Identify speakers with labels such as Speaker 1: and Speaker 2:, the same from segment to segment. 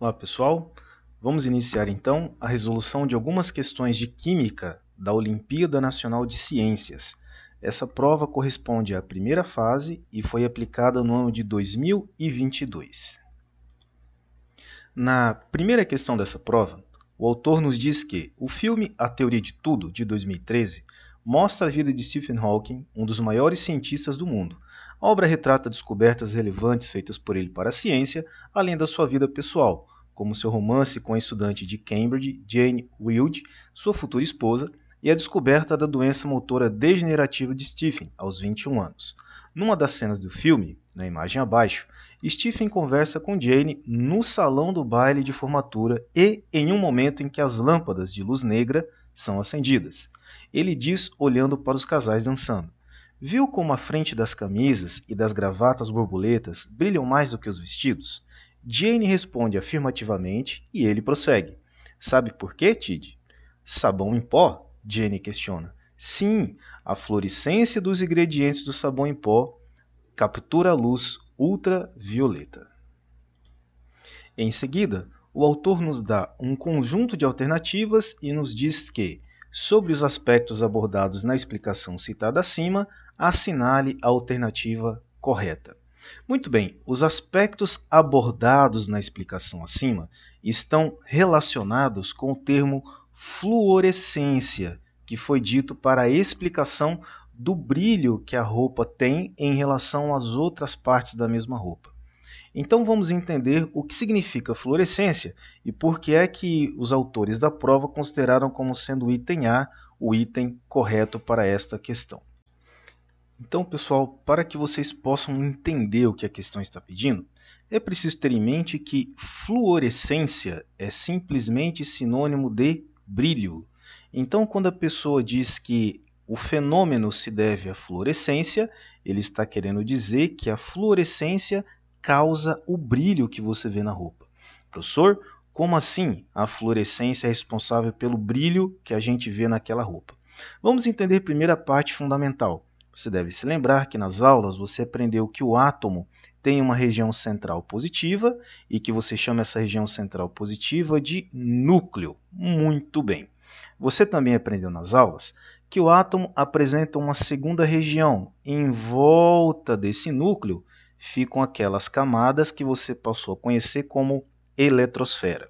Speaker 1: Olá pessoal, vamos iniciar então a resolução de algumas questões de Química da Olimpíada Nacional de Ciências. Essa prova corresponde à primeira fase e foi aplicada no ano de 2022. Na primeira questão dessa prova, o autor nos diz que o filme A Teoria de Tudo, de 2013, mostra a vida de Stephen Hawking, um dos maiores cientistas do mundo. A obra retrata descobertas relevantes feitas por ele para a ciência, além da sua vida pessoal, como seu romance com a estudante de Cambridge, Jane Wilde, sua futura esposa, e a descoberta da doença motora degenerativa de Stephen, aos 21 anos. Numa das cenas do filme, na imagem abaixo, Stephen conversa com Jane no salão do baile de formatura e em um momento em que as lâmpadas de luz negra são acendidas. Ele diz olhando para os casais dançando: "Viu como a frente das camisas e das gravatas borboletas brilham mais do que os vestidos?" Jane responde afirmativamente e ele prossegue: "Sabe por quê, Tid?" "Sabão em pó?" Jane questiona. "Sim, a fluorescência dos ingredientes do sabão em pó captura a luz ultravioleta." Em seguida, o autor nos dá um conjunto de alternativas e nos diz que, sobre os aspectos abordados na explicação citada acima, assinale a alternativa correta. Muito bem, os aspectos abordados na explicação acima estão relacionados com o termo fluorescência, que foi dito para a explicação do brilho que a roupa tem em relação às outras partes da mesma roupa. Então vamos entender o que significa fluorescência e por que é que os autores da prova consideraram como sendo o item A o item correto para esta questão. Então, pessoal, para que vocês possam entender o que a questão está pedindo, é preciso ter em mente que fluorescência é simplesmente sinônimo de brilho. Então, quando a pessoa diz que o fenômeno se deve à fluorescência, ele está querendo dizer que a fluorescência causa o brilho que você vê na roupa. Professor, como assim a fluorescência é responsável pelo brilho que a gente vê naquela roupa? Vamos entender primeiro a parte fundamental. Você deve se lembrar que nas aulas você aprendeu que o átomo tem uma região central positiva e que você chama essa região central positiva de núcleo. Muito bem. Você também aprendeu nas aulas que o átomo apresenta uma segunda região. Em volta desse núcleo ficam aquelas camadas que você passou a conhecer como eletrosfera.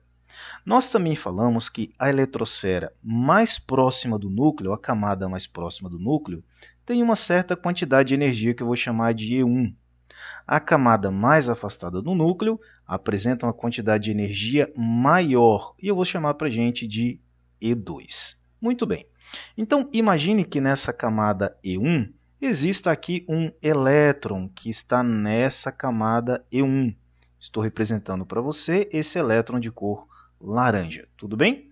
Speaker 1: Nós também falamos que a eletrosfera mais próxima do núcleo, a camada mais próxima do núcleo, tem uma certa quantidade de energia que eu vou chamar de E1. A camada mais afastada do núcleo apresenta uma quantidade de energia maior e eu vou chamar para a gente de E2. Muito bem. Então, imagine que nessa camada E1 exista aqui um elétron que está nessa camada E1. Estou representando para você esse elétron de cor laranja, tudo bem?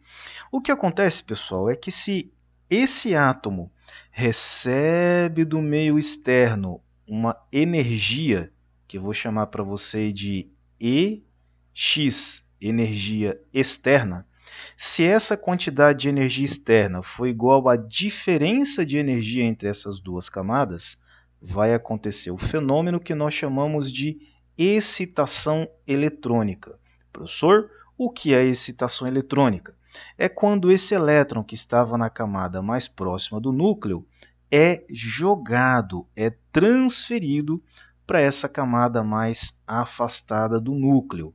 Speaker 1: O que acontece, pessoal, é que se esse átomo recebe do meio externo uma energia, que eu vou chamar para você de EX, energia externa, se essa quantidade de energia externa for igual à diferença de energia entre essas duas camadas, vai acontecer o fenômeno que nós chamamos de excitação eletrônica. Professor, o que é excitação eletrônica? É quando esse elétron que estava na camada mais próxima do núcleo é jogado, é transferido para essa camada mais afastada do núcleo.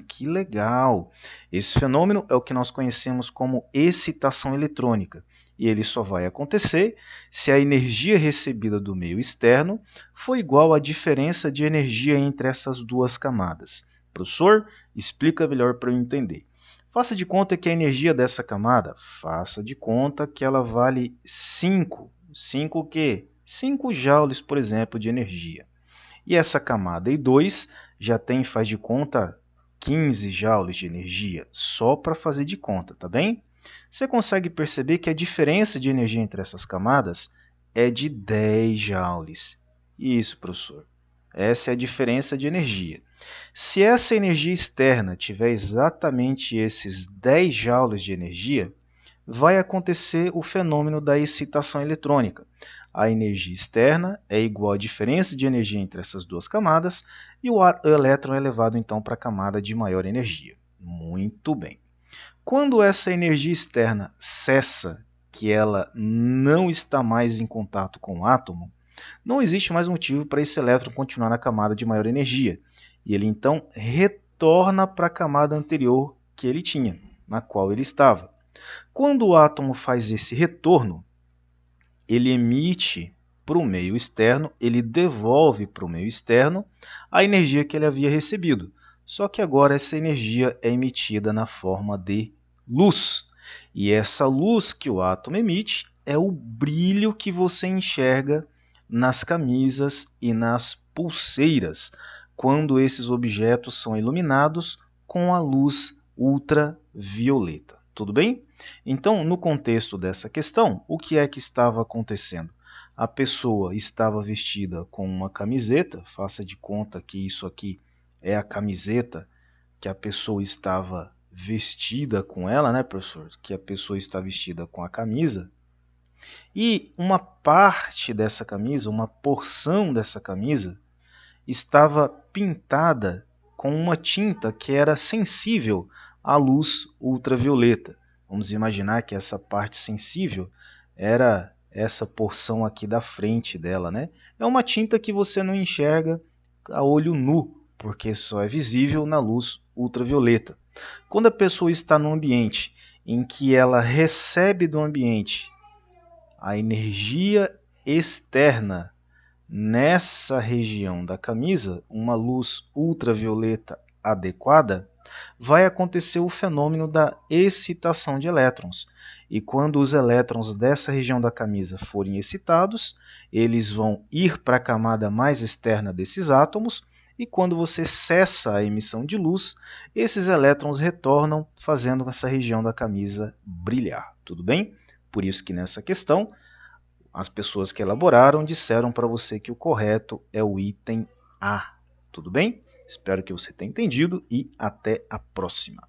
Speaker 1: Que legal! Esse fenômeno é o que nós conhecemos como excitação eletrônica. E ele só vai acontecer se a energia recebida do meio externo for igual à diferença de energia entre essas duas camadas. Professor, explica melhor para eu entender. Faça de conta que a energia dessa camada, faça de conta que ela vale 5. 5 o quê? 5 joules, por exemplo, de energia. E essa camada I2 já tem, faz de conta, 15 joules de energia, só para fazer de conta, tá bem? Você consegue perceber que a diferença de energia entre essas camadas é de 10 joules. Isso, professor. Essa é a diferença de energia. Se essa energia externa tiver exatamente esses 10 joules de energia, vai acontecer o fenômeno da excitação eletrônica. A energia externa é igual à diferença de energia entre essas duas camadas e o elétron é levado então para a camada de maior energia. Muito bem. Quando essa energia externa cessa, que ela não está mais em contato com o átomo, não existe mais motivo para esse elétron continuar na camada de maior energia, e ele então retorna para a camada anterior que ele tinha, na qual ele estava. Quando o átomo faz esse retorno, ele emite para o meio externo, ele devolve para o meio externo a energia que ele havia recebido. Só que agora essa energia é emitida na forma de luz. E essa luz que o átomo emite é o brilho que você enxerga nas camisas e nas pulseiras, quando esses objetos são iluminados com a luz ultravioleta. Tudo bem? Então, no contexto dessa questão, o que é que estava acontecendo? A pessoa estava vestida com uma camiseta, faça de conta que isso aqui é a camiseta que a pessoa estava vestida com ela, né, professor? Que a pessoa está vestida com a camisa. E uma parte dessa camisa, uma porção dessa camisa, estava pintada com uma tinta que era sensível à luz ultravioleta. Vamos imaginar que essa parte sensível era essa porção aqui da frente dela, né? É uma tinta que você não enxerga a olho nu, porque só é visível na luz ultravioleta. Quando a pessoa está num ambiente em que ela recebe do ambiente a energia externa nessa região da camisa, uma luz ultravioleta adequada, vai acontecer o fenômeno da excitação de elétrons. E quando os elétrons dessa região da camisa forem excitados, eles vão ir para a camada mais externa desses átomos, e quando você cessa a emissão de luz, esses elétrons retornam, fazendo essa região da camisa brilhar. Tudo bem? Por isso que nessa questão, as pessoas que elaboraram disseram para você que o correto é o item A. Tudo bem? Espero que você tenha entendido e até a próxima.